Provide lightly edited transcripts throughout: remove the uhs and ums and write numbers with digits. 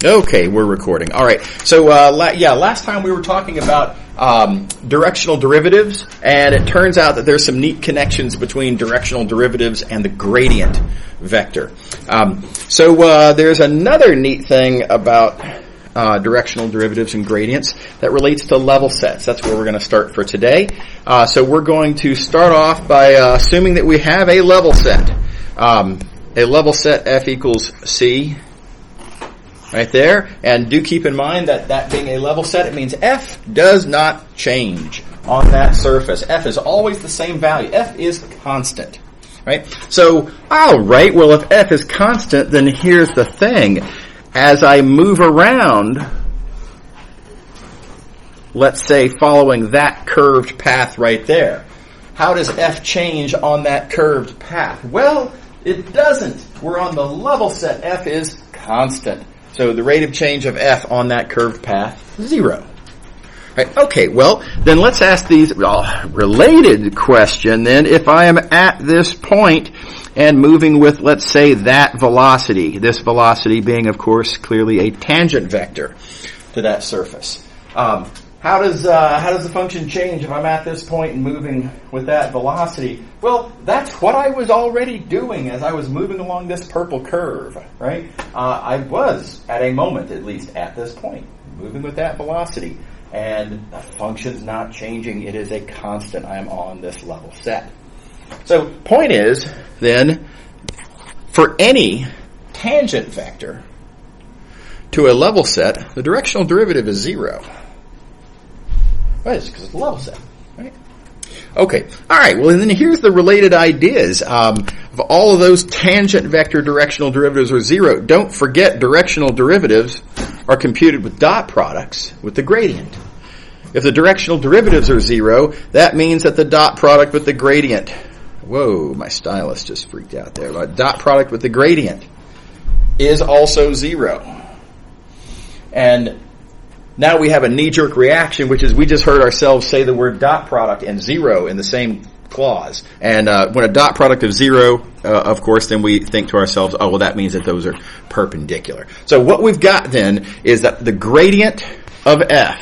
Okay, we're recording. All right. So, last time we were talking about directional derivatives, and it turns out that there's some neat connections between directional derivatives and the gradient vector. There's another neat thing about directional derivatives and gradients that relates to level sets. That's where we're going to start for today. So we're going to start off by assuming that we have a level set. A level set F equals C. Right there, and do keep in mind that being a level set, it means F does not change on that surface. F is always the same value. F is constant, right? So, all right, well, if F is constant, then here's the thing. As I move around, let's say following that curved path right there, how does F change on that curved path? Well, it doesn't. We're on the level set. F is constant. So the rate of change of F on that curved path, 0. Right? Okay, well, then let's ask these related question then. If I am at this point and moving with, let's say, that velocity, this velocity being, of course, clearly a tangent vector to that surface. How does the function change if I'm at this point and moving with that velocity? Well, that's what I was already doing as I was moving along this purple curve, right? I was, at a moment at least, at this point, moving with that velocity. And the function's not changing. It is a constant. I am on this level set. So, point is, then, for any tangent vector to a level set, the directional derivative is 0. Why? It's because it's a level set, right? Okay, all right, well, and then here's the related ideas. Of all of those tangent vector directional derivatives are 0. Don't forget directional derivatives are computed with dot products with the gradient. If the directional derivatives are 0, that means that the dot product with the gradient, whoa, my stylus just freaked out there. The dot product with the gradient is also 0. And now we have a knee-jerk reaction, which is we just heard ourselves say the word dot product and 0 in the same clause. And when a dot product of 0, of course, then we think to ourselves, oh, well, that means that those are perpendicular. So what we've got then is that the gradient of F,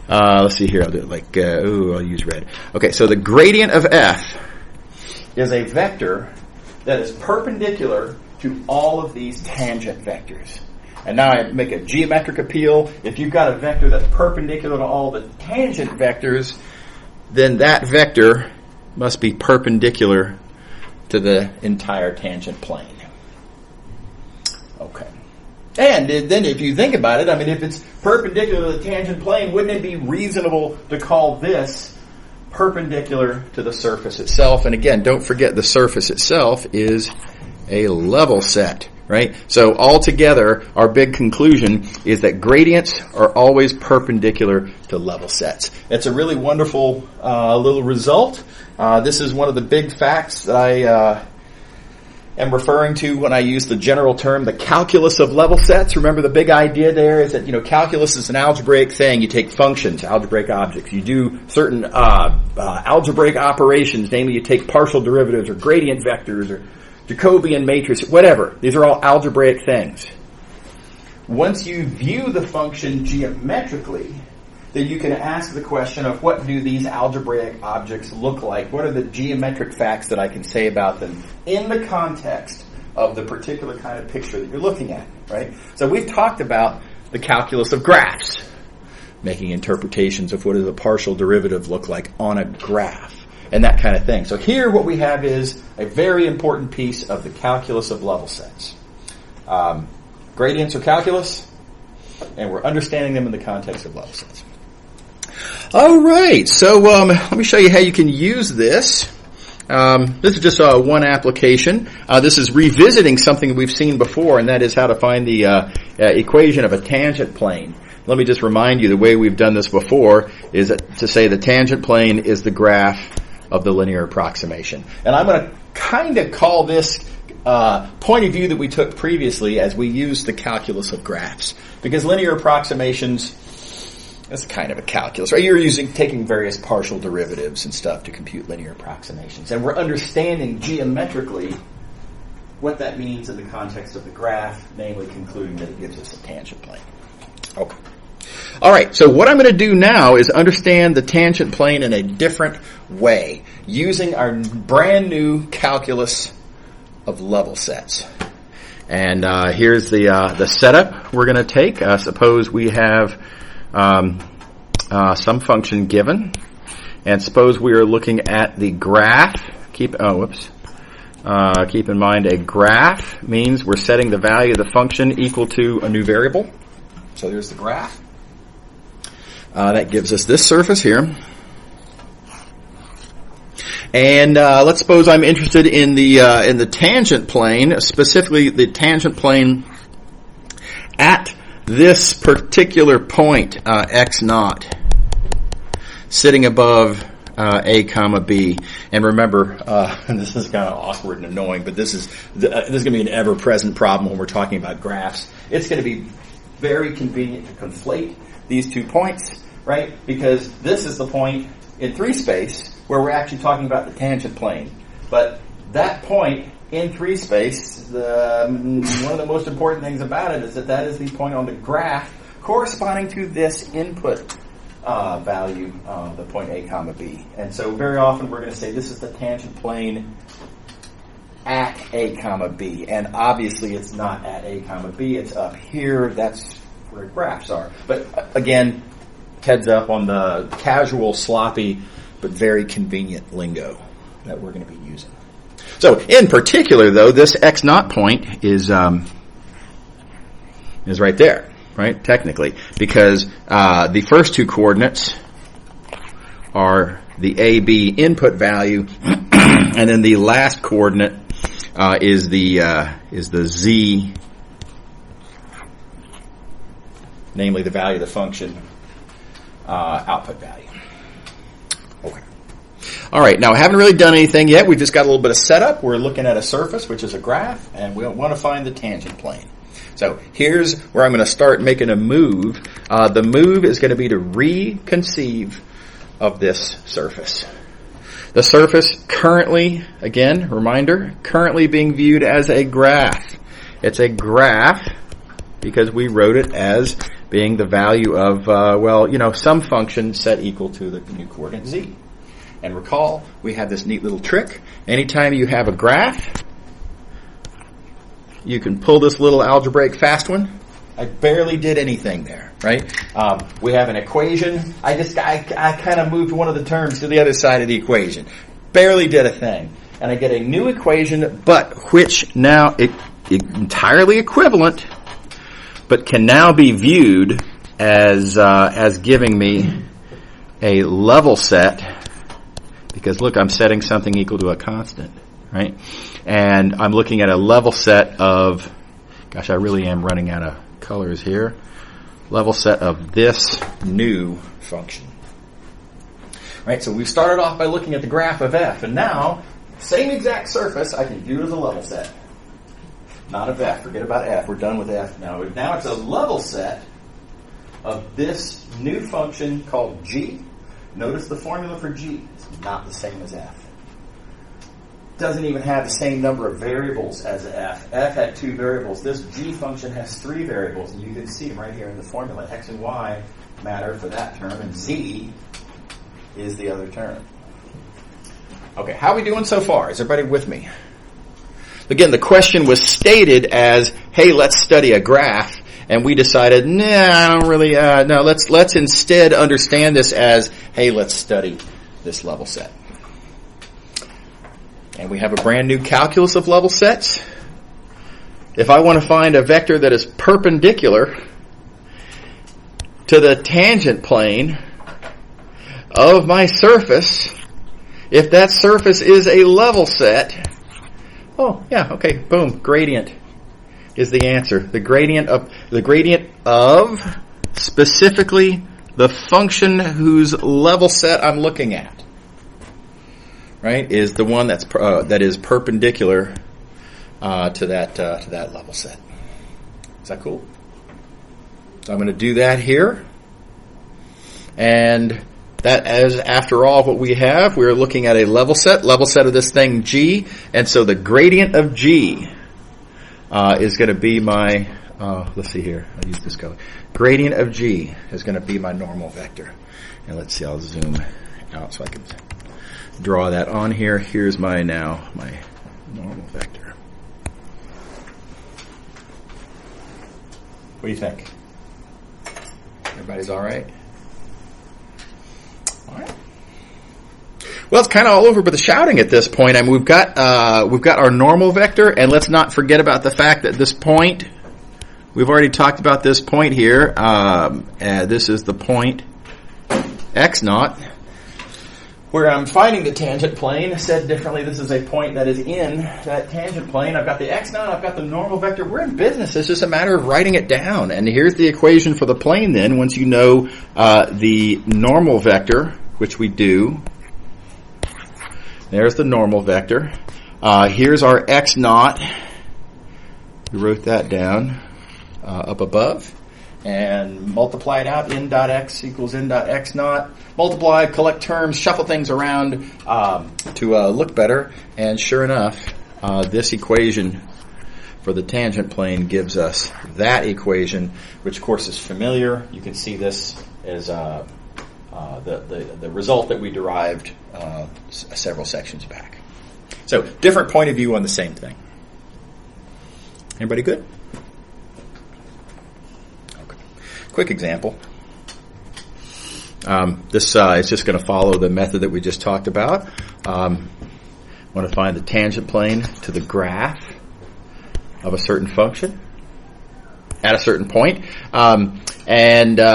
let's see here, I'll do it like, I'll use red. Okay, so the gradient of F is a vector that is perpendicular to all of these tangent vectors. And now I make a geometric appeal. If you've got a vector that's perpendicular to all the tangent vectors, then that vector must be perpendicular to the entire tangent plane. Okay. And then if you think about it, I mean, if it's perpendicular to the tangent plane, wouldn't it be reasonable to call this perpendicular to the surface itself? And again, don't forget the surface itself is a level set. Right? So altogether, our big conclusion is that gradients are always perpendicular to level sets. It's a really wonderful little result. This is one of the big facts that I am referring to when I use the general term, the calculus of level sets. Remember, the big idea there is that, calculus is an algebraic thing. You take functions, algebraic objects. You do certain algebraic operations, namely you take partial derivatives or gradient vectors or Jacobian matrix, whatever. These are all algebraic things. Once you view the function geometrically, then you can ask the question of what do these algebraic objects look like? What are the geometric facts that I can say about them in the context of the particular kind of picture that you're looking at, right? So we've talked about the calculus of graphs, making interpretations of what does a partial derivative look like on a graph. And that kind of thing. So here what we have is a very important piece of the calculus of level sets. Gradients are calculus, and we're understanding them in the context of level sets. All right, so let me show you how you can use this. This is just one application. This is revisiting something we've seen before, and that is how to find the equation of a tangent plane. Let me just remind you the way we've done this before is to say the tangent plane is the graph of the linear approximation. And I'm going to kind of call this point of view that we took previously as we used the calculus of graphs. Because linear approximations, that's kind of a calculus, right? You're taking various partial derivatives and stuff to compute linear approximations. And we're understanding geometrically what that means in the context of the graph, namely concluding that it gives us a tangent plane. Okay. All right, so what I'm going to do now is understand the tangent plane in a different way, using our brand new calculus of level sets. And here's the setup we're going to take. Suppose we have some function given, and suppose we are looking at the graph. Keep in mind, a graph means we're setting the value of the function equal to a new variable. So here's the graph. That gives us this surface here. And let's suppose I'm interested in the tangent plane, specifically the tangent plane at this particular point, x naught, sitting above a comma b. And remember, this is kind of awkward and annoying, but this is going to be an ever-present problem when we're talking about graphs. It's going to be very convenient to conflate these 2 points, right? Because this is the point in 3 space where we're actually talking about the tangent plane. But that point in 3 space, one of the most important things about it is that is the point on the graph corresponding to this input value, the point a comma b. And so very often we're going to say this is the tangent plane at a comma b. And obviously it's not at a comma b, it's up here. That's where graphs are. But again, heads up on the casual, sloppy, but very convenient lingo that we're going to be using. So in particular, though, this x naught point is right there, right? Technically, because the first 2 coordinates are the a, b input value, and then the last coordinate is the z, namely the value of the function output value. Okay. All right. Now, I haven't really done anything yet. We've just got a little bit of setup. We're looking at a surface, which is a graph, and we want to find the tangent plane. So here's where I'm going to start making a move. The move is going to be to reconceive of this surface. The surface currently, again, reminder, currently being viewed as a graph. It's a graph because we wrote it as being the value of, some function set equal to the new coordinate z. And recall, we have this neat little trick. Anytime you have a graph, you can pull this little algebraic fast one. I barely did anything there, right? We have an equation. I kind of moved one of the terms to the other side of the equation. Barely did a thing. And I get a new equation, but which now entirely equivalent, but can now be viewed as giving me a level set, because look, I'm setting something equal to a constant, right? And I'm looking at a level set of, gosh, I really am running out of colors here, level set of this new function. Right, so we started off by looking at the graph of f, and now, same exact surface, I can view it as a level set. Not of f, forget about f, we're done with f now. Now it's a level set of this new function called g. Notice the formula for g is not the same as f. Doesn't even have the same number of variables as f. F had 2 variables. This g function has 3 variables, and you can see them right here in the formula. X and y matter for that term, and z is the other term. Okay, how are we doing so far? Is everybody with me? Again, the question was stated as, hey, let's study a graph. And we decided, I don't really, no, let's instead understand this as, hey, let's study this level set. And we have a brand new calculus of level sets. If I want to find a vector that is perpendicular to the tangent plane of my surface, if that surface is a level set, oh, yeah, okay, boom, gradient is the answer. The gradient of specifically the function whose level set I'm looking at, right, is the one that is perpendicular to that level set. Is that cool? So I'm going to do that here, and that is, after all, what we have. We're looking at a level set of this thing g, and so the gradient of g is going to be my, let's see here, I'll use this color. Gradient of G is going to be my normal vector. And let's see, I'll zoom out so I can draw that on here. Here's my normal vector. What do you think? Everybody's all right? All right. Well, it's kind of all over with the shouting at this point. I mean, we've got our normal vector, and let's not forget about the fact that this point, we've already talked about this point here. This is the point x naught, where I'm finding the tangent plane. Said differently, this is a point that is in that tangent plane. I've got the x naught, I've got the normal vector. We're in business. It's just a matter of writing it down. And here's the equation for the plane then, once you know the normal vector, which we do. There's the normal vector. Here's our x naught. We wrote that down up above. And multiply it out, n dot x equals n dot x naught. Multiply, collect terms, shuffle things around to look better. And sure enough, this equation for the tangent plane gives us that equation, which of course is familiar. You can see this as the result that we derived several sections back. So, different point of view on the same thing. Anybody good? Quick example. This is just going to follow the method that we just talked about. Want to find the tangent plane to the graph of a certain function at a certain point. Again,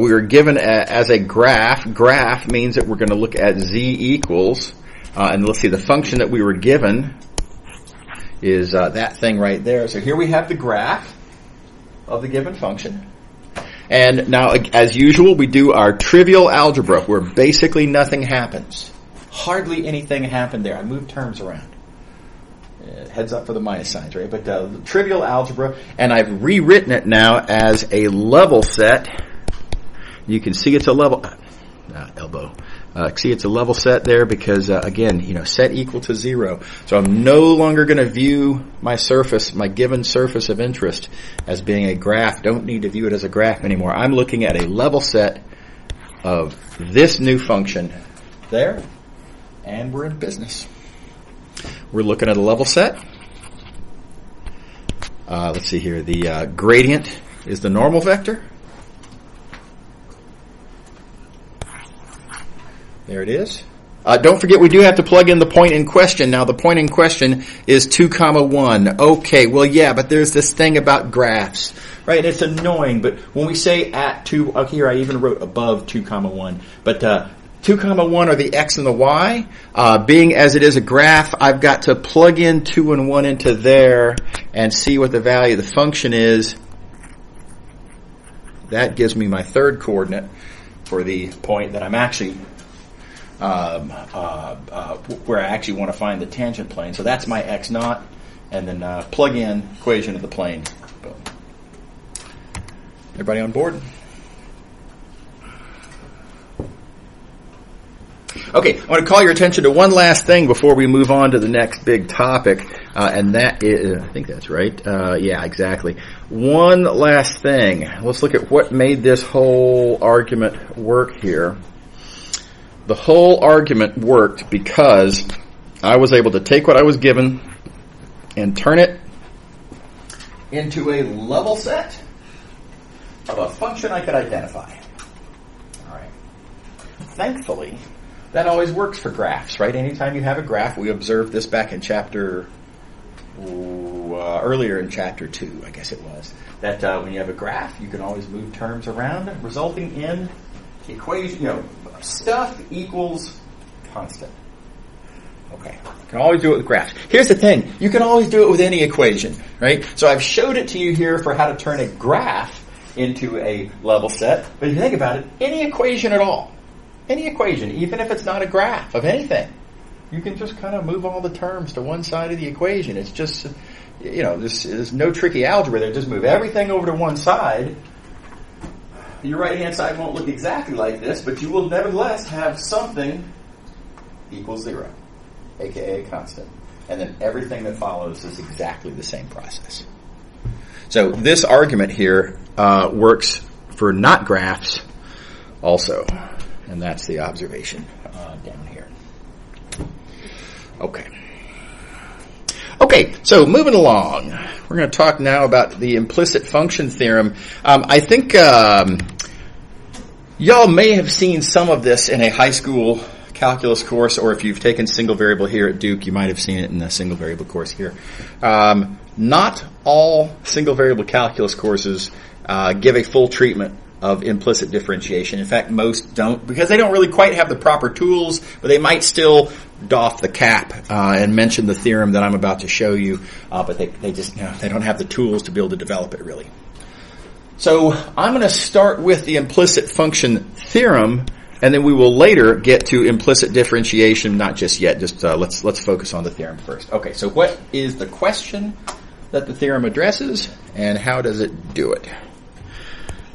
we were given as a graph. Graph means that we're going to look at z equals, and let's see, the function that we were given is that thing right there. So here we have the graph of the given function. And now, as usual, we do our trivial algebra, where basically nothing happens. Hardly anything happened there. I moved terms around. Heads up for the minus signs, right? But trivial algebra, and I've rewritten it now as a level set. You can see it's a level... see, it's a level set there because, again, set equal to 0. So I'm no longer going to view my surface, my given surface of interest, as being a graph. Don't need to view it as a graph anymore. I'm looking at a level set of this new function there, and we're in business. We're looking at a level set. Let's see here. The gradient is the normal vector. There it is. Don't forget, we do have to plug in the point in question. Now, the point in question is 2, 1. Okay, well, yeah, but there's this thing about graphs, right? It's annoying, but when we say at 2, here I even wrote above 2, 1. But 2, 1 are the x and the y. Being as it is a graph, I've got to plug in 2 and 1 into there and see what the value of the function is. That gives me my third coordinate for the point that I'm actually... where I actually want to find the tangent plane. So that's my x naught, and then plug in equation of the plane. Boom. Everybody on board? Okay, I want to call your attention to one last thing before we move on to the next big topic, and that is, I think that's right. Yeah, exactly. One last thing. Let's look at what made this whole argument work here. The whole argument worked because I was able to take what I was given and turn it into a level set of a function I could identify. All right. Thankfully, that always works for graphs, right? Anytime you have a graph, we observed this back in earlier in chapter 2, I guess it was, that when you have a graph, you can always move terms around, resulting in equation, stuff equals constant. Okay. You can always do it with graphs. Here's the thing. You can always do it with any equation, right? So I've showed it to you here for how to turn a graph into a level set. But if you think about it, any equation at all, any equation, even if it's not a graph of anything, you can just kind of move all the terms to one side of the equation. It's just, there's no tricky algebra there. Just move everything over to one side. Your right-hand side won't look exactly like this, but you will nevertheless have something equals 0, aka a constant. and then everything that follows is exactly the same process. So this argument here works for not graphs also, and that's the observation down here. Okay, so moving along, we're going to talk now about the implicit function theorem. I think y'all may have seen some of this in a high school calculus course, or if you've taken single variable here at Duke, you might have seen it in the single variable course here. Not all single variable calculus courses give a full treatment of implicit differentiation. In fact, most don't, because they don't really quite have the proper tools, but they might still doff the cap and mention the theorem that I'm about to show you, but they just they don't have the tools to be able to develop it really. So I'm going to start with the implicit function theorem, and then we will later get to implicit differentiation. Not just yet. Just let's focus on the theorem first. Okay. So what is the question that the theorem addresses, and how does it do it?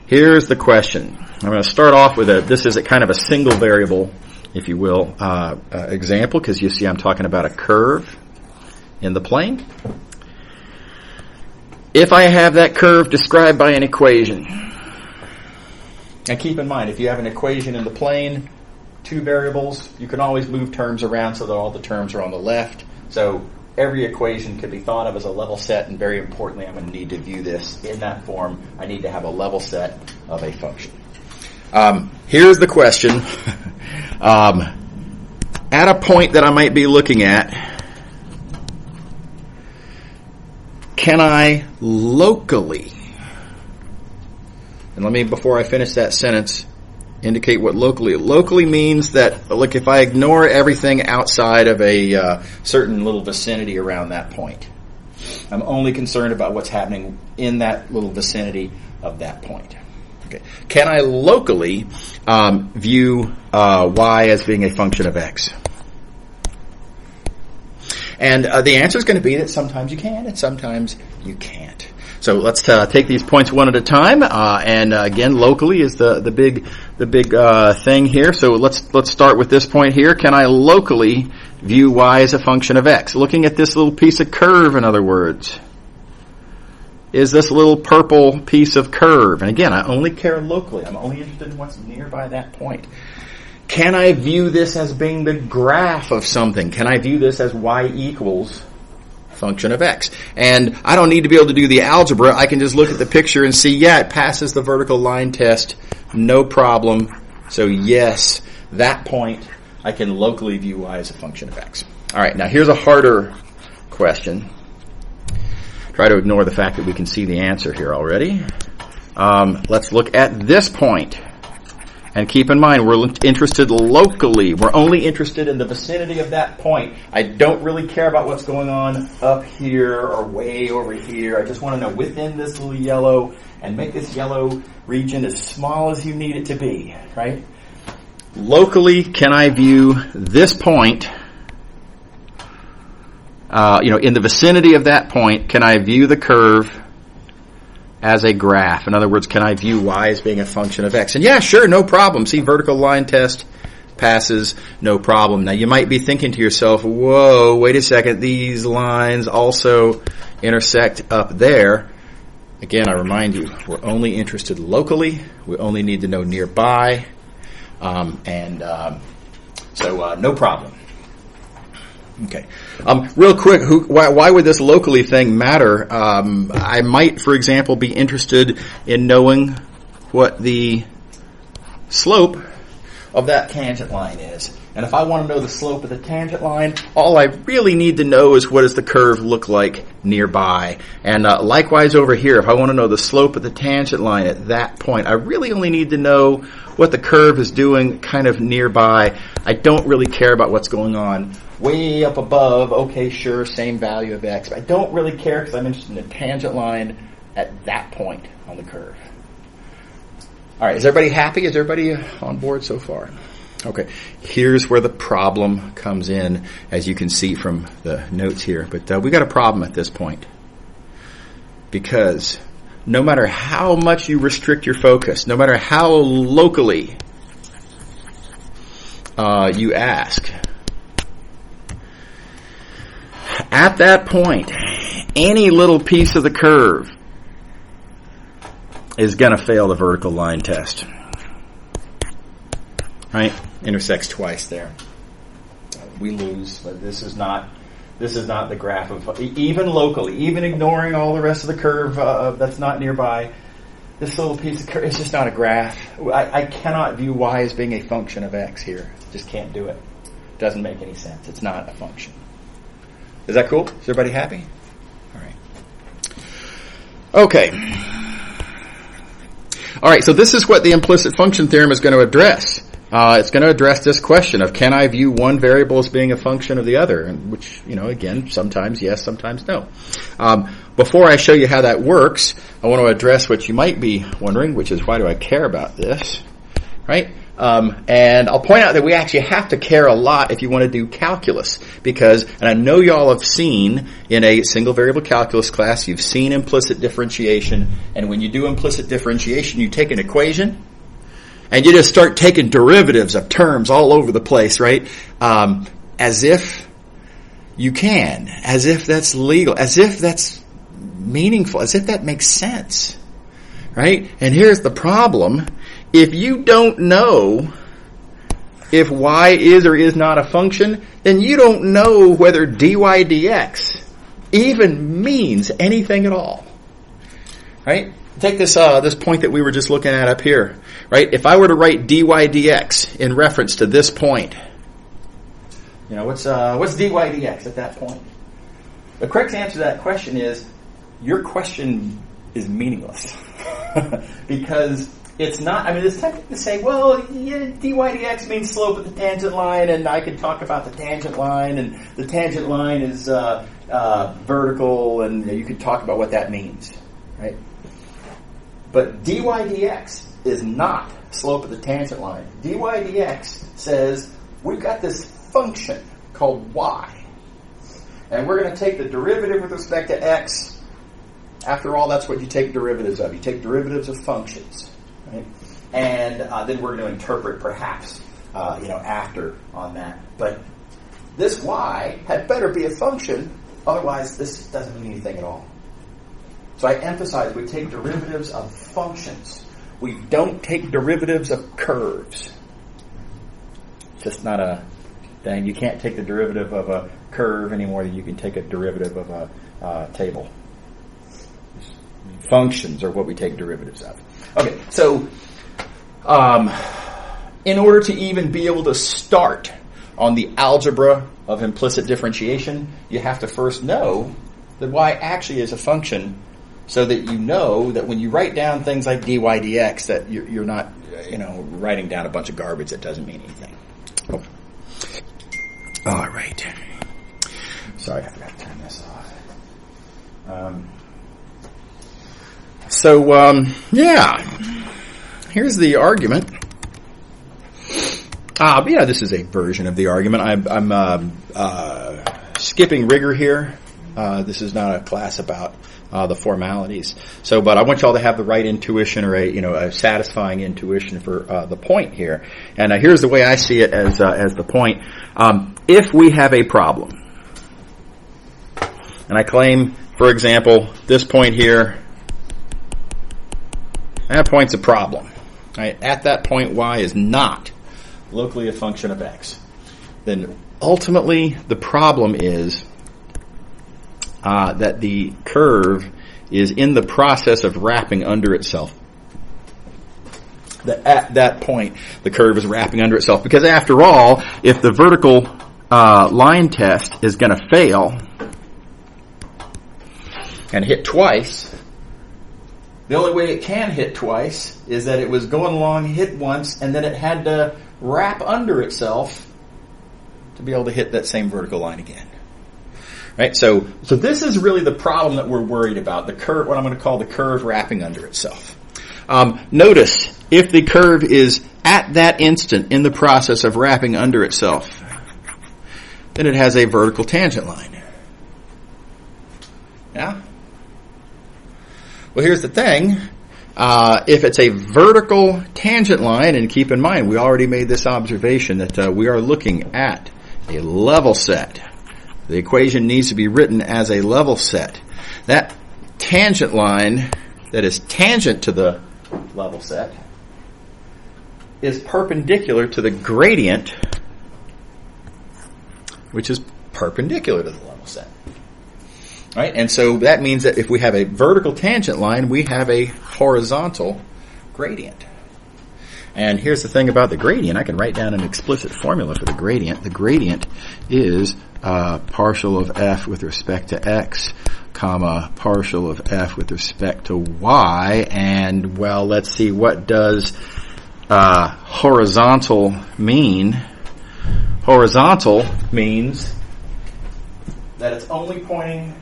Here's the question. I'm going to start off with this is a kind of a single variable, if you will, example, because you see I'm talking about a curve in the plane. If I have that curve described by an equation, and keep in mind, if you have an equation in the plane, two variables, you can always move terms around so that all the terms are on the left. So every equation can be thought of as a level set, and very importantly, I'm going to need to view this in that form. I need to have a level set of a function. Here's the question. At a point that I might be looking at, can I locally, and let me, before I finish that sentence, indicate what locally means. That, look, if I ignore everything outside of a certain little vicinity around that point, I'm only concerned about what's happening in that little vicinity of that point. Okay. Can I locally view y as being a function of x? And the answer is going to be that sometimes you can and sometimes you can't. So let's take these points one at a time. And again, locally is the big thing here. So let's start with this point here. Can I locally view y as a function of x? Looking at this little piece of curve, in other words, is this little purple piece of curve. And again, I only care locally. I'm only interested in what's nearby that point. Can I view this as being the graph of something? Can I view this as y equals function of x? And I don't need to be able to do the algebra. I can just look at the picture and see, yeah, it passes the vertical line test, no problem. So yes, that point, I can locally view y as a function of x. All right, now here's a harder question. Try to ignore the fact that we can see the answer here already. Let's look at this point. And keep in mind, we're interested locally. We're only interested in the vicinity of that point. I don't really care about what's going on up here or way over here. I just want to know within this little yellow, and make this yellow region as small as you need it to be, right? Locally, can I view this point, in the vicinity of that point, can I view the curve as a graph? In other words, can I view y as being a function of x? And yeah, sure, no problem. See, vertical line test passes, no problem. Now, you might be thinking to yourself, whoa, wait a second, these lines also intersect up there. Again, I remind you, we're only interested locally. We only need to know nearby. So no problem. Okay. Real quick, why would this locally thing matter? I might, for example, be interested in knowing what the slope of that tangent line is. And if I want to know the slope of the tangent line, all I really need to know is what does the curve look like nearby. And likewise over here, if I want to know the slope of the tangent line at that point, I really only need to know what the curve is doing kind of nearby. I don't really care about what's going on way up above. Okay, sure, same value of x. But I don't really care because I'm interested in the tangent line at that point on the curve. All right, is everybody happy? Is everybody on board so far? Okay, here's where the problem comes in, as you can see from the notes here. But we got a problem at this point. Because no matter how much you restrict your focus, no matter how locally you ask, At that point, any little piece of the curve is going to fail the vertical line test. Right? Intersects twice there. We lose, but this is not the graph of, even locally, even ignoring all the rest of the curve that's not nearby, this little piece of curve, it's just not a graph. I cannot view y as being a function of x here. Just can't do it. Doesn't make any sense. It's not a function. Is that cool? Is everybody happy? All right. Okay. All right, so this is what the implicit function theorem is going to address. It's going to address this question of, can I view one variable as being a function of the other? And which, again, sometimes yes, sometimes no. Before I show you how that works, I want to address what you might be wondering, which is, why do I care about this? Right? And I'll point out that we actually have to care a lot if you want to do calculus, because, and I know y'all have seen in a single variable calculus class, you've seen implicit differentiation, and when you do implicit differentiation, you take an equation, and you just start taking derivatives of terms all over the place, right? As if you can, as if that's legal, as if that's meaningful, as if that makes sense, right? And here's the problem. If you don't know if y is or is not a function, then you don't know whether dy dx even means anything at all, right? Take this point that we were just looking at up here, right? If I were to write dy dx in reference to this point, what's dy dx at that point? The correct answer to that question is, your question is meaningless. Because it's not, it's tempting to say, well, yeah, dy dx means slope of the tangent line, and I could talk about the tangent line, and the tangent line is vertical, and you could talk about what that means, right? But dy dx is not slope of the tangent line. Dy dx says, we've got this function called y, and we're going to take the derivative with respect to x. After all, that's what you take derivatives of. You take derivatives of functions, right? And then we're going to interpret, perhaps, after on that. But this y had better be a function, otherwise this doesn't mean anything at all. So I emphasize, we take derivatives of functions. We don't take derivatives of curves. It's just not a thing. You can't take the derivative of a curve any more than you can take a derivative of a table. Functions are what we take derivatives of. Okay, so in order to even be able to start on the algebra of implicit differentiation, you have to first know that y actually is a function, so that you know that when you write down things like dy dx, that you're not writing down a bunch of garbage that doesn't mean anything. Okay. All right. Sorry, I forgot to turn this off. Here's the argument. This is a version of the argument. I'm skipping rigor here. This is not a class about the formalities. But I want y'all to have the right intuition, or a satisfying intuition for the point here. And here's the way I see it as the point. If we have a problem, and I claim, for example, this point here, that point's a problem. Right? At that point, y is not locally a function of x. Then ultimately, the problem is that the curve is in the process of wrapping under itself. That at that point, the curve is wrapping under itself. Because after all, if the vertical line test is going to fail and hit twice, the only way it can hit twice is that it was going along, hit once, and then it had to wrap under itself to be able to hit that same vertical line again. Right? So this is really the problem that we're worried about, the curve, what I'm going to call the curve wrapping under itself. Notice, if the curve is at that instant in the process of wrapping under itself, then it has a vertical tangent line. Yeah? Well, here's the thing. If it's a vertical tangent line, and keep in mind, we already made this observation that we are looking at a level set The equation needs to be written as a level set. That tangent line that is tangent to the level set is perpendicular to the gradient, which is perpendicular to the level set. Right? And so that means that if we have a vertical tangent line, we have a horizontal gradient. And here's the thing about the gradient. I can write down an explicit formula for the gradient. The gradient is partial of f with respect to x, comma, partial of f with respect to y. And, well, let's see, what does horizontal mean? Horizontal means that it's only pointing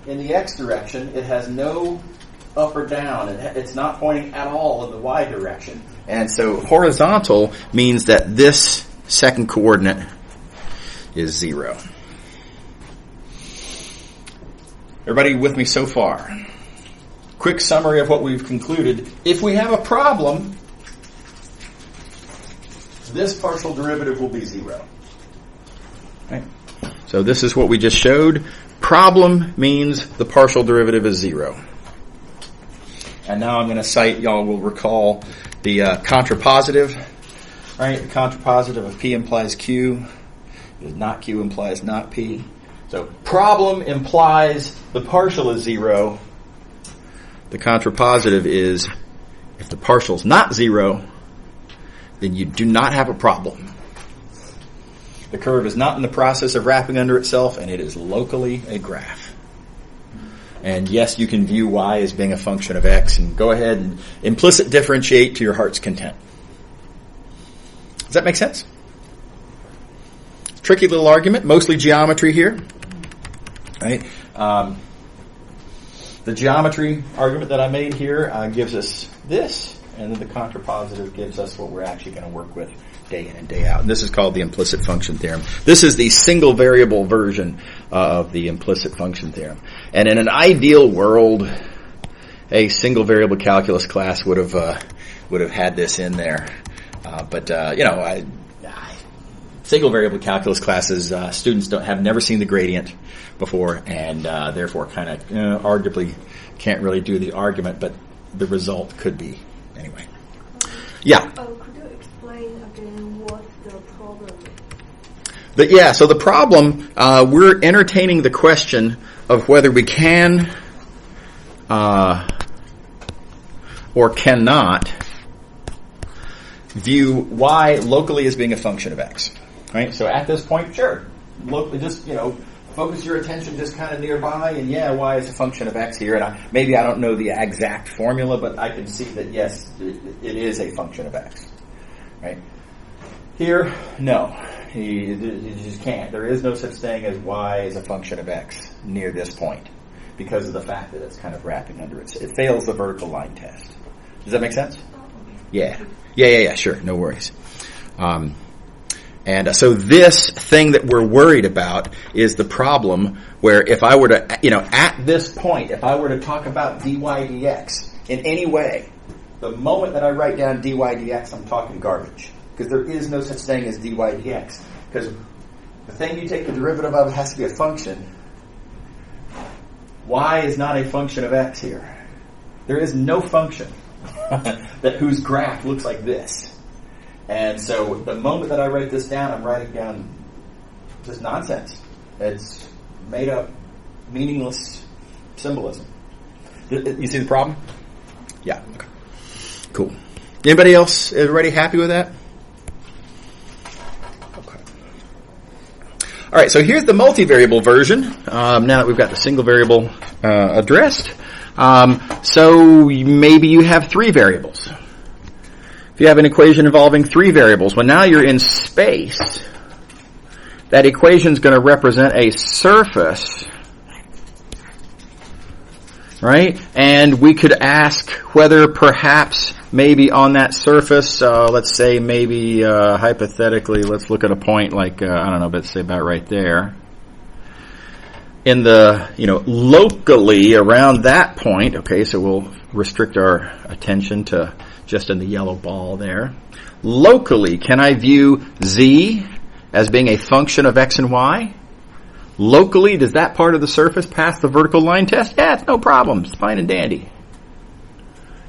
in the x direction. It has no up or down. It's not pointing at all in the y direction. And so horizontal means that this second coordinate is 0. Everybody with me so far? Quick summary of what we've concluded. If we have a problem, this partial derivative will be 0. Right? So this is what we just showed. Problem means the partial derivative is 0. And now I'm going to cite, y'all will recall, the contrapositive. Right? The contrapositive of P implies Q. Not Q implies not P. So problem implies the partial is 0. The contrapositive is if the partial is not 0, then you do not have a problem. The curve is not in the process of wrapping under itself, and it is locally a graph. And yes, you can view y as being a function of x, and go ahead and implicit differentiate to your heart's content. Does that make sense? Tricky little argument, mostly geometry here. Right? The geometry argument that I made here gives us this, and then the contrapositive gives us what we're actually going to work with day in and day out. And this is called the implicit function theorem. This is the single variable version of the implicit function theorem. And in an ideal world, a single variable calculus class would have had this in there. Single variable calculus classes, students have never seen the gradient before, and therefore kind of arguably can't really do the argument, but the result could be anyway. Yeah. Could you explain again what the problem is? So the problem, we're entertaining the question of whether we can or cannot view y locally as being a function of x. Right? So at this point, sure, just focus your attention just kind of nearby, and y is a function of x here. And maybe I don't know the exact formula, but I can see that yes, it is a function of x. Right? Here, no, you just can't. There is no such thing as y is a function of x near this point because of the fact that it's kind of wrapping under it. It fails the vertical line test. Does that make sense? Yeah, sure, no worries. And so this thing that we're worried about is the problem where if I were to, at this point, if I were to talk about dy dx in any way, the moment that I write down dy dx, I'm talking garbage. Because there is no such thing as dy dx. Because the thing you take the derivative of has to be a function. Y is not a function of x here. There is no function whose graph looks like this. And so the moment that I write this down, I'm writing down just nonsense. It's made up, meaningless symbolism. You see the problem? Yeah. Okay. Cool. Anybody else already happy with that? Okay. All right, so here's the multivariable version. Now that we've got the single variable addressed. So maybe you have 3 variables. If you have an equation involving 3 variables, well, now you're in space. That equation is going to represent a surface, right? And we could ask whether perhaps maybe on that surface, let's say maybe hypothetically, let's look at a point like, let's say about right there. In the, locally around that point, okay, so we'll restrict our attention to just in the yellow ball there. Locally, can I view z as being a function of x and y? Locally, does that part of the surface pass the vertical line test? Yeah, it's no problem. It's fine and dandy.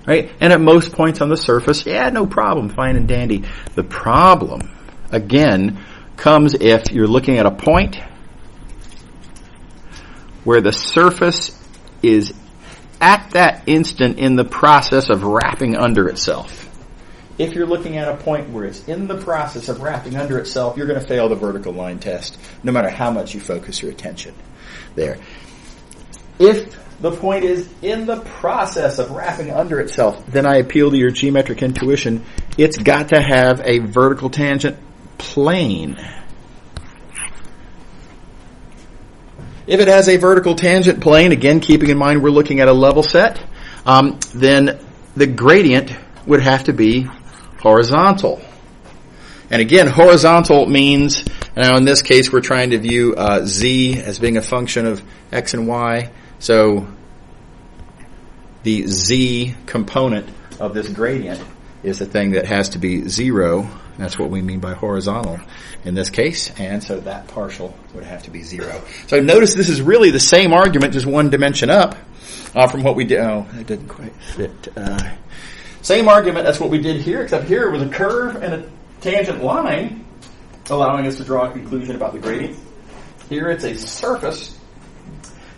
Right? And at most points on the surface, yeah, no problem. Fine and dandy. The problem, again, comes if you're looking at a point where the surface is at that instant in the process of wrapping under itself. If you're looking at a point where it's in the process of wrapping under itself, you're going to fail the vertical line test, no matter how much you focus your attention there. If the point is in the process of wrapping under itself, then I appeal to your geometric intuition. It's got to have a vertical tangent plane. If it has a vertical tangent plane, again, keeping in mind we're looking at a level set, then the gradient would have to be horizontal. And again, horizontal means, now in this case we're trying to view z as being a function of x and y, so the z component of this gradient is the thing that has to be 0. That's what we mean by horizontal in this case, and so that partial would have to be 0. So notice this is really the same argument, just one dimension up from what we did. Oh, it didn't quite fit. Same argument, that's what we did here, except here it was a curve and a tangent line, allowing us to draw a conclusion about the gradient. Here it's a surface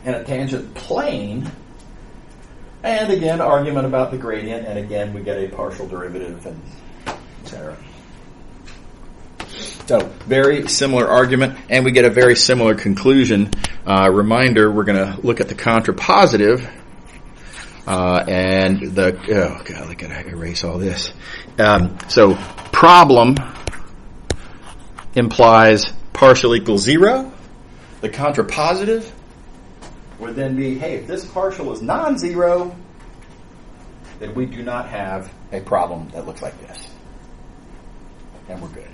and a tangent plane, and again, argument about the gradient, and again, we get a partial derivative, and etc. So, very similar argument, and we get a very similar conclusion. Reminder, we're going to look at the contrapositive, and the, oh god, I gotta erase all this. So, problem implies partial equals 0. The contrapositive would then be, hey, if this partial is non-zero, then we do not have a problem that looks like this. And we're good.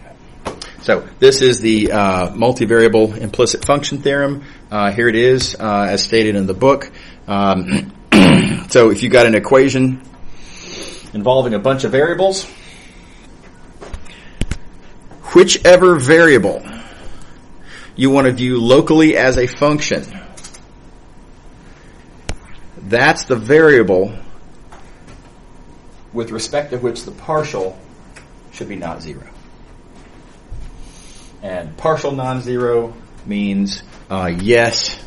So this is the multivariable implicit function theorem. Here it is, as stated in the book. So if you got an equation involving a bunch of variables, whichever variable you want to view locally as a function, that's the variable with respect to which the partial should be not zero. And partial non-zero means yes.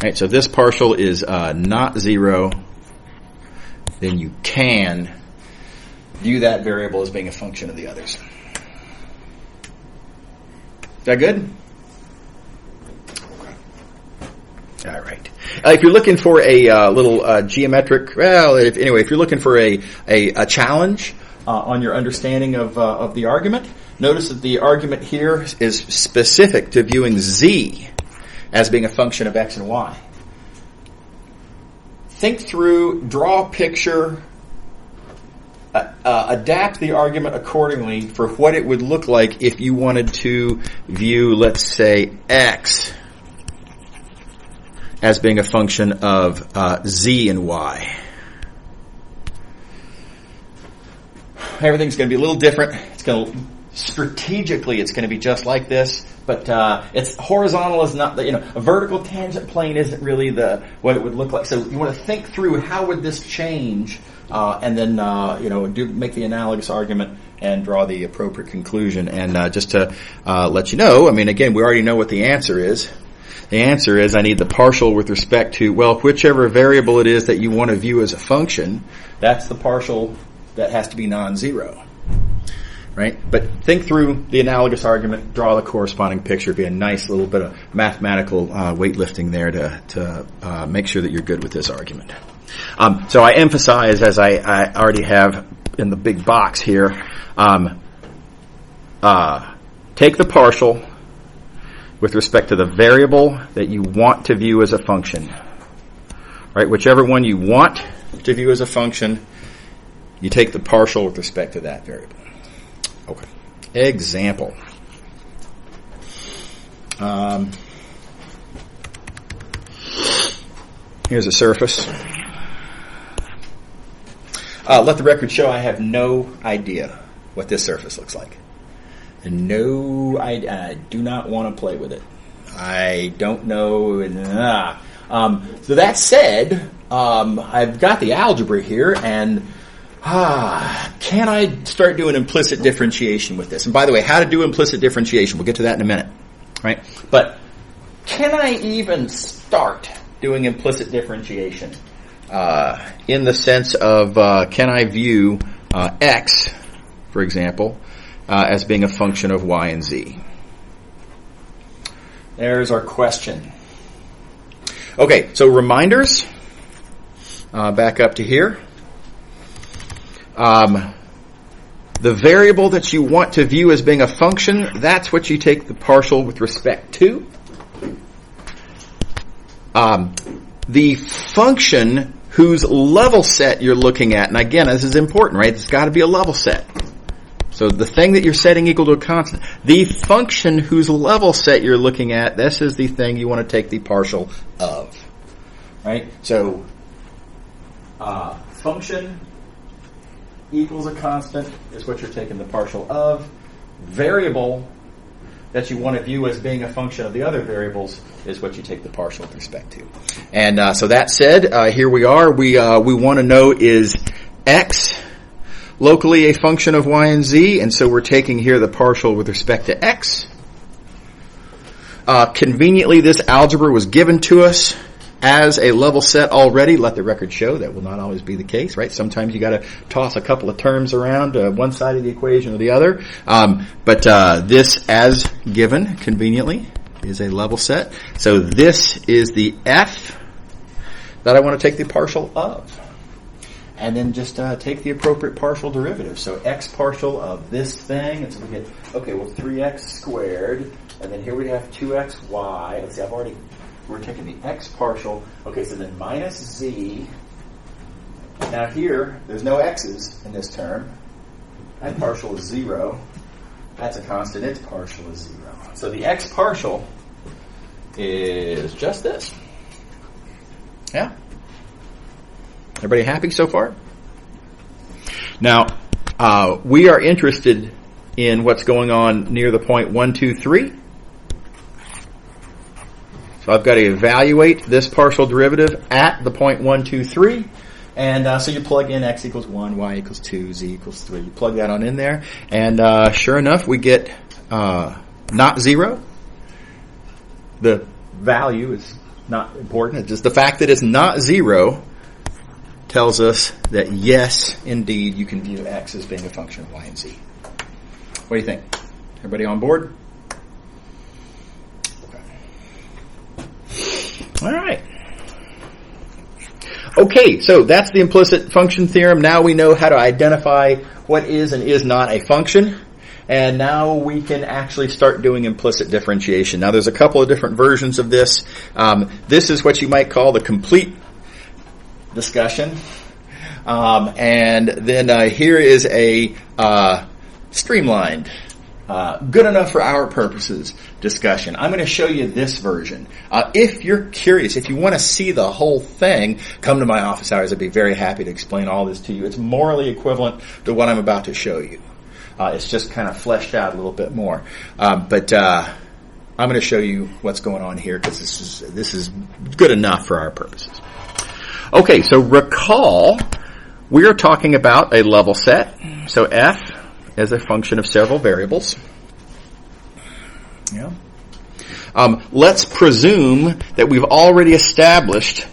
Right, so this partial is not 0. Then you can view that variable as being a function of the others. Is that good? Okay. All right. If you're looking for a little geometric, if you're looking for a challenge on your understanding of the argument, notice that the argument here is specific to viewing z as being a function of x and y. Think through, draw a picture, adapt the argument accordingly for what it would look like if you wanted to view, let's say, x as being a function of z and y. Everything's going to be a little different. It's going to strategically, it's going to be just like this, but it's horizontal is not the, a vertical tangent plane isn't really what it would look like. So you want to think through how would this change, and then make the analogous argument and draw the appropriate conclusion. And just to let you know, again, we already know what the answer is. The answer is I need the partial with respect to, whichever variable it is that you want to view as a function, that's the partial that has to be non-zero. Right? But think through the analogous argument, draw the corresponding picture, be a nice little bit of mathematical weightlifting there to make sure that you're good with this argument. So I emphasize, as I already have in the big box here, take the partial with respect to the variable that you want to view as a function. Right? Whichever one you want to view as a function, you take the partial with respect to that variable. Okay. Example. Here's a surface. Let the record show I have no idea what this surface looks like. And no idea. I do not want to play with it. I don't know. So that said, I've got the algebra here, and can I start doing implicit differentiation with this? And by the way, how to do implicit differentiation, we'll get to that in a minute, right? But can I even start doing implicit differentiation in the sense of can I view x, for example, as being a function of y and z? There's our question. Okay, so reminders. Back up to here. The variable that you want to view as being a function, that's what you take the partial with respect to. The function whose level set you're looking at, and again, this is important, right? It's got to be a level set. So the thing that you're setting equal to a constant. The function whose level set you're looking at, this is the thing you want to take the partial of. Right? So function equals a constant is what you're taking the partial of. Variable that you want to view as being a function of the other variables is what you take the partial with respect to. And so that said, here we are. We want to know, is x locally a function of y and z? And so we're taking here the partial with respect to x. Conveniently, this algebra was given to us as a level set already. Let the record show that will not always be the case, right? Sometimes you got to toss a couple of terms around one side of the equation or the other. But this, as given conveniently, is a level set. So this is the f that I want to take the partial of. And then just take the appropriate partial derivative. So x partial of this thing, and so we get, 3x squared, and then here we have 2xy. Let's see, we're taking the x partial. Okay, so then minus z. Now here, there's no x's in this term. That partial is 0. That's a constant. Its partial is 0. So the x partial is just this. Yeah? Everybody happy so far? Now, we are interested in what's going on near the point 1, 2, 3. So I've got to evaluate this partial derivative at the point 1, 2, 3. And so you plug in x equals 1, y equals 2, z equals 3. You plug that on in there. And sure enough, we get not 0. The value is not important. It's just the fact that it's not 0 tells us that yes, indeed, you can view x as being a function of y and z. What do you think? Everybody on board? Okay. All right. Okay, so that's the implicit function theorem. Now we know how to identify what is and is not a function. And now we can actually start doing implicit differentiation. Now there's a couple of different versions of this. This is what you might call the complete discussion. And then here is a streamlined, good enough for our purposes discussion. I'm going to show you this version. If you're curious, if you want to see the whole thing, come to my office hours. I'd be very happy to explain all this to you. It's morally equivalent to what I'm about to show you. It's just kind of fleshed out a little bit more. But I'm going to show you what's going on here because this is good enough for our purposes. Okay, so recall we are talking about a level set. So f is a function of several variables. Yeah. Let's presume that we've already established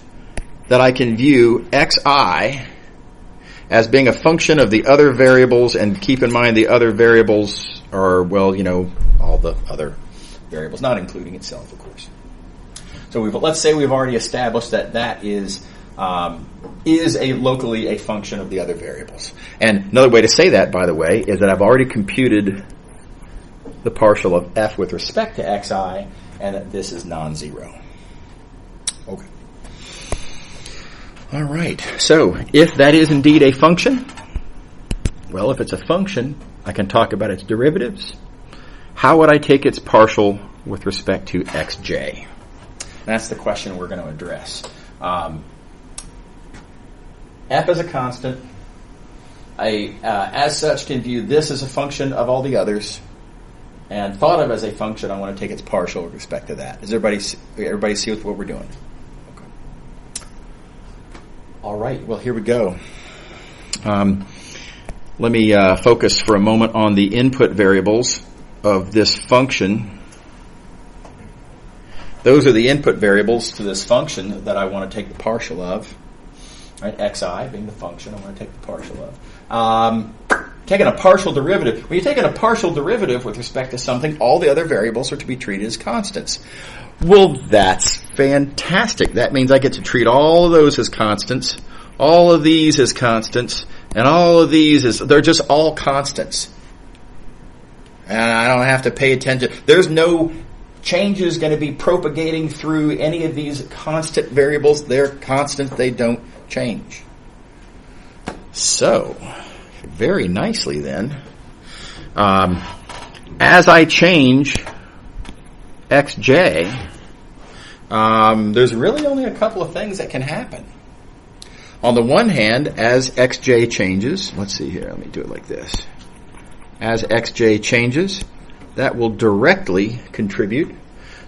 that I can view xi as being a function of the other variables, and keep in mind the other variables are, all the other variables, not including itself, of course. So let's say we've already established that is locally a function of the other variables. And another way to say that, by the way, is that I've already computed the partial of f with respect to xi, and that this is non-zero. Okay. All right. So if that is indeed a function, well, if it's a function, I can talk about its derivatives. How would I take its partial with respect to xj? That's the question we're going to address. F is a constant. I, as such, can view this as a function of all the others. and thought of as a function, I want to take its partial with respect to that. Does everybody see what we're doing? Okay. All right. Well, here we go. Let me focus for a moment on the input variables of this function. Those are the input variables to this function that I want to take the partial of. Right? Xi being the function I want to take the partial of. Taking a partial derivative. When you're taking a partial derivative with respect to something, all the other variables are to be treated as constants. Well, that's fantastic. That means I get to treat all of those as constants, all of these as constants, and all of these as, they're just all constants. And I don't have to pay attention. There's no changes going to be propagating through any of these constant variables. They're constant. They don't change. So, very nicely then, as I change xj, there's really only a couple of things that can happen. On the one hand, as xj changes, let's see here, let me do it like this. As xj changes, that will directly contribute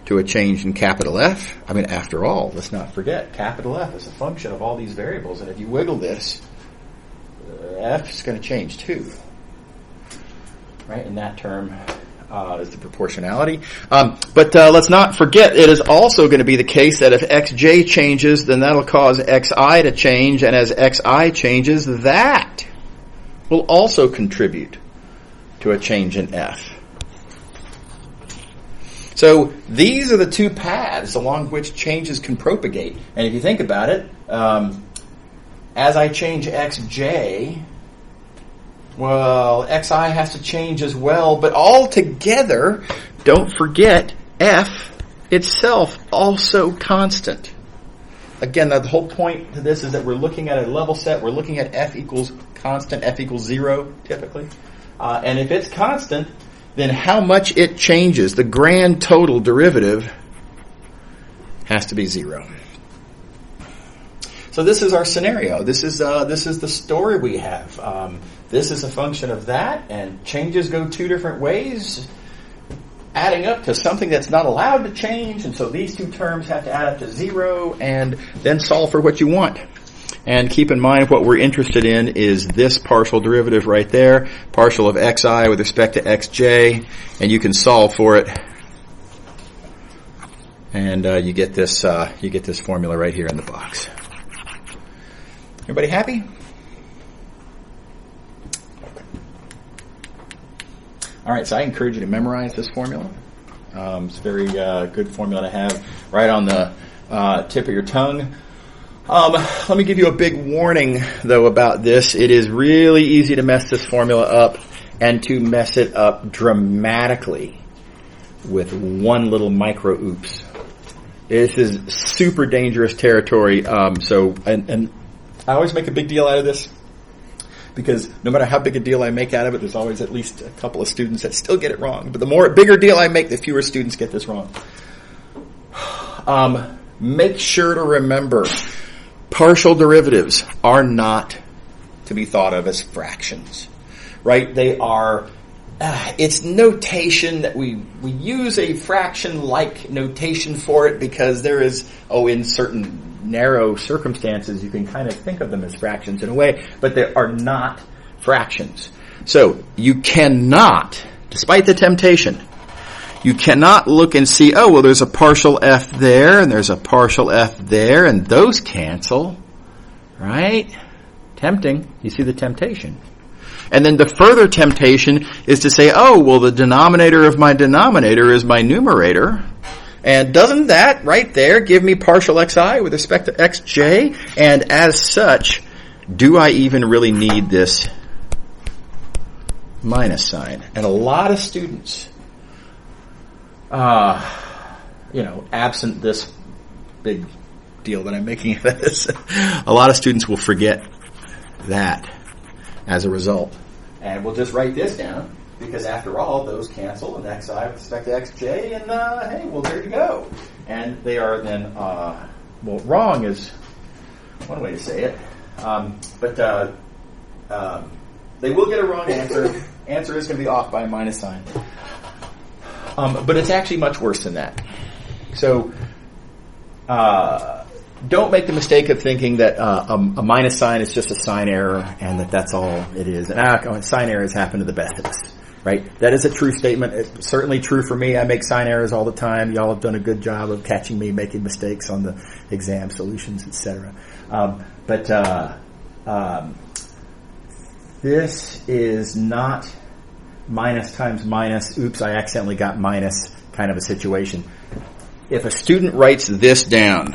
to a change in capital F. I mean, after all, let's not forget, capital F is a function of all these variables, and if you wiggle this, F is going to change too. Right? In that term is the proportionality. But let's not forget, it is also going to be the case that if xj changes, then that'll cause xi to change, and as xi changes, that will also contribute to a change in F. So these are the two paths along which changes can propagate. And if you think about it, as I change xj, well, xi has to change as well, but all together, don't forget, f itself also constant. Again, the whole point to this is that we're looking at a level set, we're looking at f equals constant, f equals 0, typically. And if it's constant, then how much it changes, the grand total derivative, has to be 0. So this is our scenario. This is the story we have. This is a function of that, and changes go two different ways, adding up to something that's not allowed to change, and so these two terms have to add up to 0, and then solve for what you want. And keep in mind what we're interested in is this partial derivative right there, partial of xi with respect to xj, and you can solve for it, and you get this formula right here in the box. Everybody happy? All right, so I encourage you to memorize this formula. It's a very good formula to have right on the tip of your tongue. Let me give you a big warning, though, about this. It is really easy to mess this formula up and to mess it up dramatically with one little micro oops. This is super dangerous territory. And I always make a big deal out of this because no matter how big a deal I make out of it, there's always at least a couple of students that still get it wrong. But the bigger deal I make, the fewer students get this wrong. Make sure to remember, partial derivatives are not to be thought of as fractions, right? They are, it's notation that we use a fraction-like notation for it because there is, in certain narrow circumstances, you can kind of think of them as fractions in a way, but they are not fractions. So you cannot, despite the temptation, you cannot look and see, there's a partial f there, and there's a partial f there, and those cancel, right? Tempting. You see the temptation. And then the further temptation is to say, the denominator of my denominator is my numerator. And doesn't that right there give me partial xi with respect to xj? And as such, do I even really need this minus sign? And a lot of students, absent this big deal that I'm making of this, a lot of students will forget that as a result. And we'll just write this down, because after all, those cancel, and xi with respect to xj, and there you go. And they are then, wrong is one way to say it, but they will get a wrong answer. Answer is going to be off by a minus sign. But it's actually much worse than that. So don't make the mistake of thinking that a minus sign is just a sign error and that's all it is. And sign errors happen to the best of us, right? That is a true statement. It's certainly true for me. I make sign errors all the time. Y'all have done a good job of catching me making mistakes on the exam solutions, etc. This is not minus times minus, oops, I accidentally got minus kind of a situation. If a student writes this down,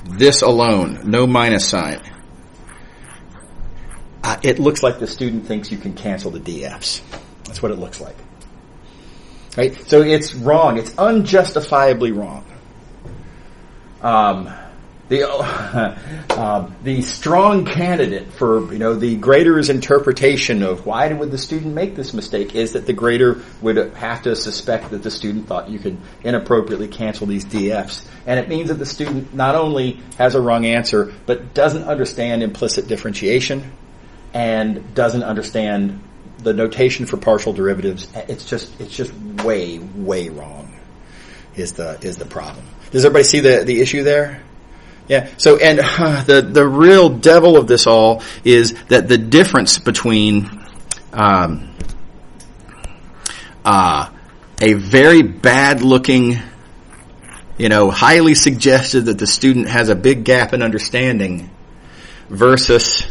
this alone, no minus sign, it looks like the student thinks you can cancel the DFs. That's what it looks like. Right? So it's wrong. It's unjustifiably wrong. The strong candidate for the grader's interpretation of why would the student make this mistake is that the grader would have to suspect that the student thought you could inappropriately cancel these DFs, and it means that the student not only has a wrong answer but doesn't understand implicit differentiation and doesn't understand the notation for partial derivatives. It's just way wrong is the problem. Does everybody see the issue there? Yeah. So, and the real devil of this all is that the difference between a very bad looking, highly suggested that the student has a big gap in understanding versus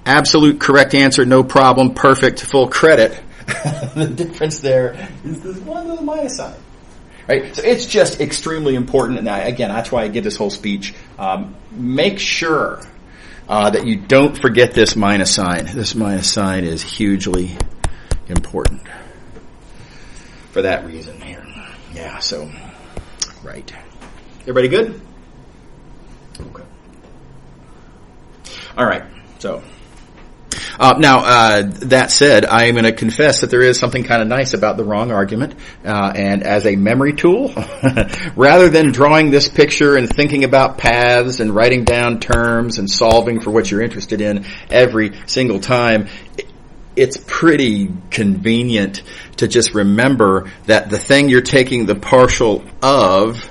absolute correct answer, no problem, perfect, full credit. The difference there is this one little minus sign. Right? So it's just extremely important, and again, that's why I give this whole speech. Make sure that you don't forget this minus sign. This minus sign is hugely important for that reason here. Yeah, so, right. Everybody good? Okay. All right, so. Now, that said, I am going to confess that there is something kind of nice about the wrong argument. And as a memory tool, rather than drawing this picture and thinking about paths and writing down terms and solving for what you're interested in every single time, it's pretty convenient to just remember that the thing you're taking the partial of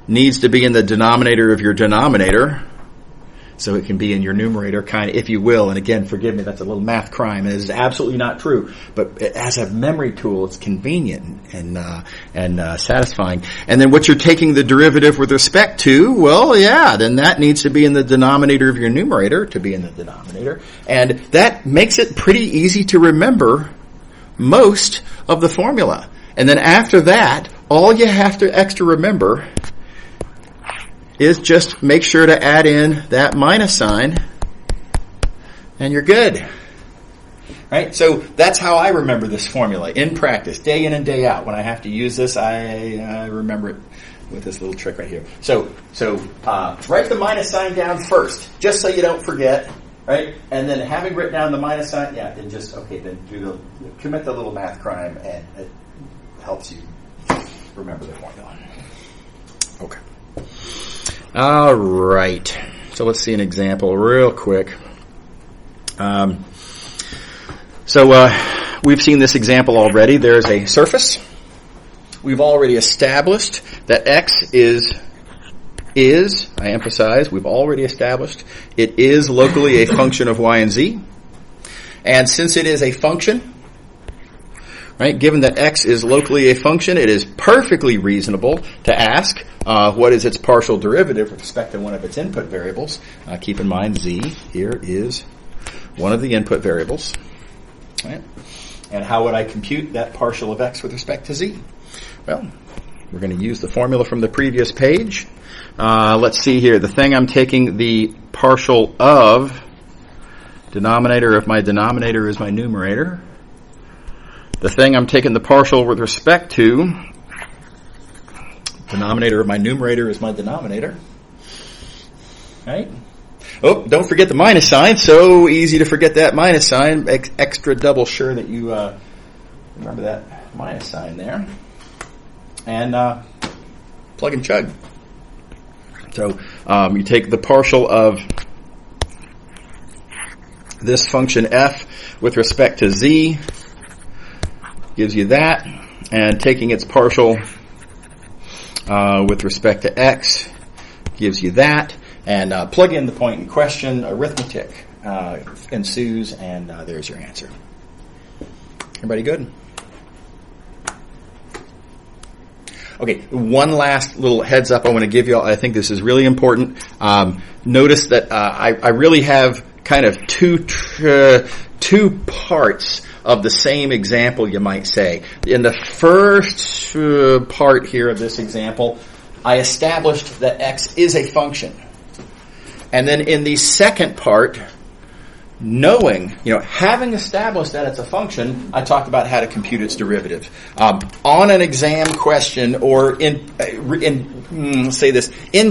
needs to be in the denominator of your denominator. So it can be in your numerator, kind of, if you will. And again, forgive me, that's a little math crime. It is absolutely not true. But as a memory tool, it's convenient and satisfying. And then what you're taking the derivative with respect to, well, yeah, then that needs to be in the denominator of your numerator to be in the denominator. And that makes it pretty easy to remember most of the formula. And then after that, all you have to extra remember is just make sure to add in that minus sign, and you're good. Right? So that's how I remember this formula in practice, day in and day out. When I have to use this, I remember it with this little trick right here. So write the minus sign down first, just so you don't forget. Right? And then having written down the minus sign, then commit the little math crime, and it helps you remember the formula. Okay. All right. So let's see an example real quick. We've seen this example already. There's a surface. We've already established that x is, I emphasize, we've already established it is locally a function of y and z. And since it is a function, right, given that x is locally a function, it is perfectly reasonable to ask what is its partial derivative with respect to one of its input variables. Keep in mind z here is one of the input variables. Right? And how would I compute that partial of x with respect to z? Well, we're going to use the formula from the previous page. Let's see here. The thing I'm taking the partial of, denominator of my denominator is my numerator. The thing I'm taking the partial with respect to, denominator of my numerator is my denominator. Right? Oh, don't forget the minus sign. So easy to forget that minus sign. Extra double sure that you remember that minus sign there. And plug and chug. So you take the partial of this function f with respect to z. gives you that. And taking its partial with respect to x gives you that. And plug in the point in question, arithmetic ensues, and there's your answer. Everybody good? Okay, one last little heads up I want to give you all. I think this is really important. Notice that I really have kind of two parts of the same example, you might say. In the first part here of this example, I established that x is a function. And then in the second part, having established that it's a function, I talked about how to compute its derivative. On an exam question or in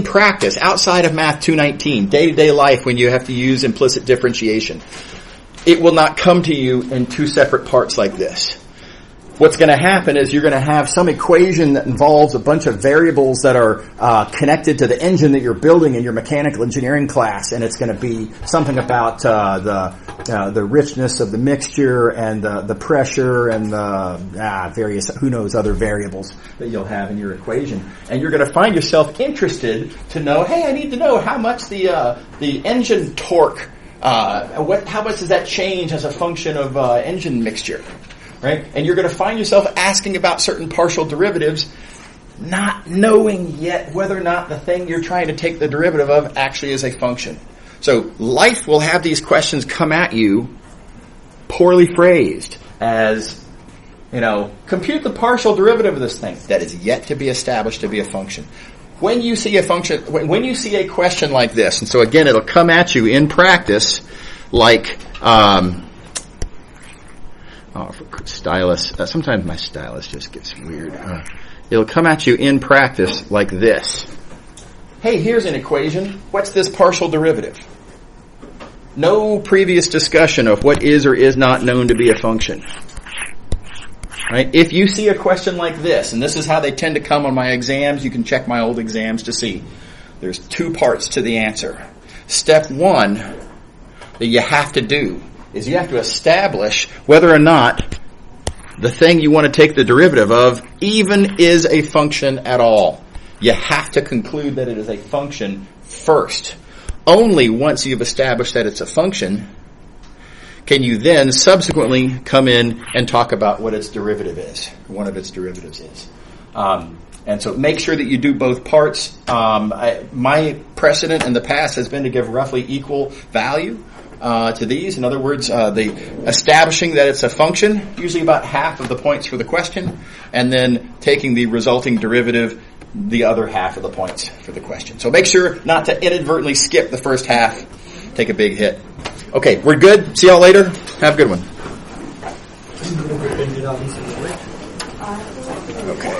practice, outside of Math 219, day-to-day life when you have to use implicit differentiation, it will not come to you in two separate parts like this. What's going to happen is you're going to have some equation that involves a bunch of variables that are connected to the engine that you're building in your mechanical engineering class, and it's going to be something about the richness of the mixture and the pressure and the various other variables that you'll have in your equation. And you're going to find yourself interested to know, hey, I need to know how much the engine torque, how much does that change as a function of engine mixture? Right? And you're going to find yourself asking about certain partial derivatives, not knowing yet whether or not the thing you're trying to take the derivative of actually is a function. So life will have these questions come at you poorly phrased as, compute the partial derivative of this thing that is yet to be established to be a function. When you see a function, when you see a question like this, and so again, it'll come at you in practice like, for stylus. Sometimes my stylus just gets weird. It'll come at you in practice like this. Hey, here's an equation. What's this partial derivative? No previous discussion of what is or is not known to be a function. Right? If you see a question like this, and this is how they tend to come on my exams, you can check my old exams to see. There's two parts to the answer. Step one that you have to do is you have to establish whether or not the thing you want to take the derivative of even is a function at all. You have to conclude that it is a function first. Only once you've established that it's a function can you then subsequently come in and talk about what its derivative is, one of its derivatives is. And so make sure that you do both parts. My precedent in the past has been to give roughly equal value to these. In other words, the establishing that it's a function, usually about half of the points for the question, and then taking the resulting derivative, the other half of the points for the question. So make sure not to inadvertently skip the first half, take a big hit. Okay, we're good. See y'all later. Have a good one. Okay.